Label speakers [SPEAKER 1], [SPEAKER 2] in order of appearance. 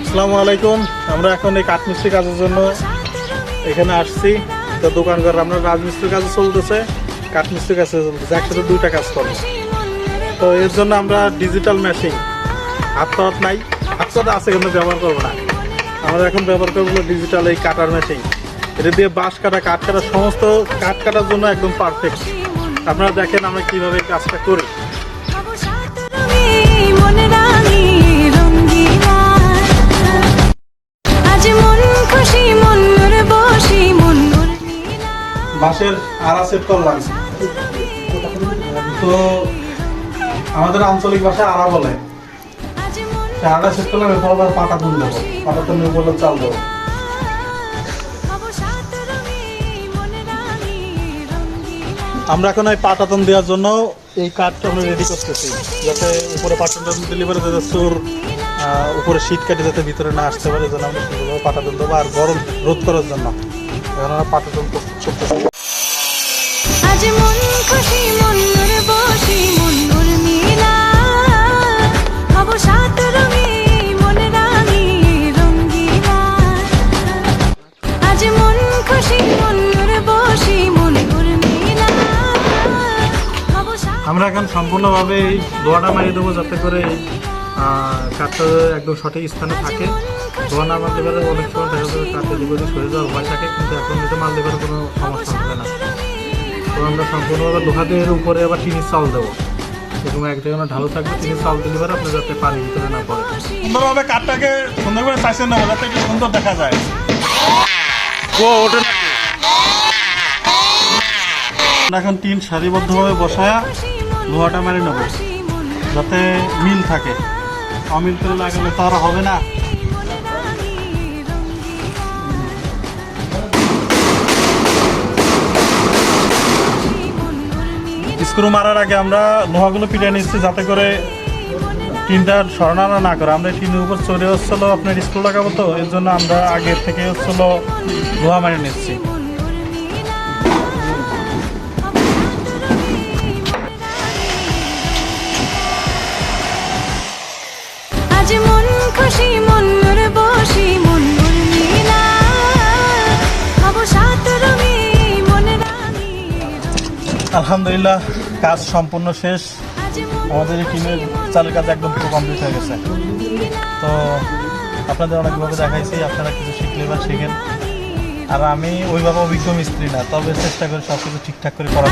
[SPEAKER 1] আসসালামু আলাইকুম। আমরা এখন এই কাঠমিস্ত্রি কাজের জন্য এখানে আসছি। তো দোকান ঘর আমরা রাজমিস্ত্রির কাজে চলতেছে, কাঠমিস্ত্রির কাছে চলতেছে, একসাথে দুইটা কাজ করবো। তো এর জন্য আমরা ডিজিটাল মেশিন, হাত পাত নাই, হাত পাত আছে কিন্তু ব্যবহার করবো না। আমরা এখন ব্যবহার করবো ডিজিটাল এই কাটার মেশিন। এটা দিয়ে বাঁশ কাটা, কাঠ কাটা, সমস্ত কাঠ কাটার জন্য একদম পারফেক্ট। আপনারা দেখেন আমরা কিভাবে কাজটা করি। বাঁশের আড়া সেট করলাম। তো আমাদের আঞ্চলিক ভাষায় আড়া বলে। আড়া সেট করলাম, এরপর আবার পাটা তুল দেবো, পাটা তুলে উপরে চাল দেবো। আমরা এখন এই পাটাতন দেওয়ার জন্য এই কাঠটা আমরা রেডি করতেছি, যাতে উপরে পাটাতন দিলে পরে যাতে চোর উপরে শীত কাটে যাতে ভিতরে না আসতে পারে, যেন আমরা সুন্দরভাবে পাটাতন দেবো। আর গরম রোধ করার জন্য এখন আমরা পাটাতন করতেছি। আমরা এখন সম্পূর্ণভাবে এই দোয়াটা মারিয়ে দেবো, যাতে করে এই কাঠটা একদম সঠিক স্থানে থাকে। দোয়া না মারলে পারে অনেক সময় দেখা যাবে কাঠে দিকে সরে যাওয়ার ভয় থাকে, কিন্তু এখন এটা মারলে পারে কোনো সমস্যা হবে না। তো আমরা সম্পূর্ণভাবে লোহা দিয়ে এর উপরে আবার টিনের চাল দেবো, এরকম এক জায়গায় ঢালু থাকবে, টিনের চাল দিলে পারে আপনার যাতে পানির ভিতরে না পড়ে। সুন্দরভাবে কাঠটাকে সুন্দর করে চাইছে নেবো, যাতে একটু সুন্দর দেখা যায়। এখন টিন সারিবদ্ধভাবে বসায়া লোহাটা মেরে নেব, যাতে মিল থাকে। অমিল করে লাগালে তো আর হবে না। স্ক্রু মারার আগে আমরা লোহাগুলো পিটিয়ে নিচ্ছি, যাতে করে টিনটা সরানো না করে। আমরা টিনের উপর চড়ে হচ্ছিল আপনার স্ক্রু লাগাবো, তো এর জন্য আমরা আগের থেকে হচ্ছিল লোহা মারিয়ে নিচ্ছি। আলহামদুলিল্লাহ, কাজ সম্পূর্ণ শেষ। আমাদের এই টিমের চালের কাজ একদম পুরো কমপ্লিট হয়ে গেছে। তো আপনাদের অনেকভাবে দেখাইছি, আপনারা কিছু শিখলে বা শিখেন। আর আমি ওইভাবে অভিজ্ঞ মিস্ত্রি না, তবে চেষ্টা করি সব কিছু ঠিকঠাক করে করার।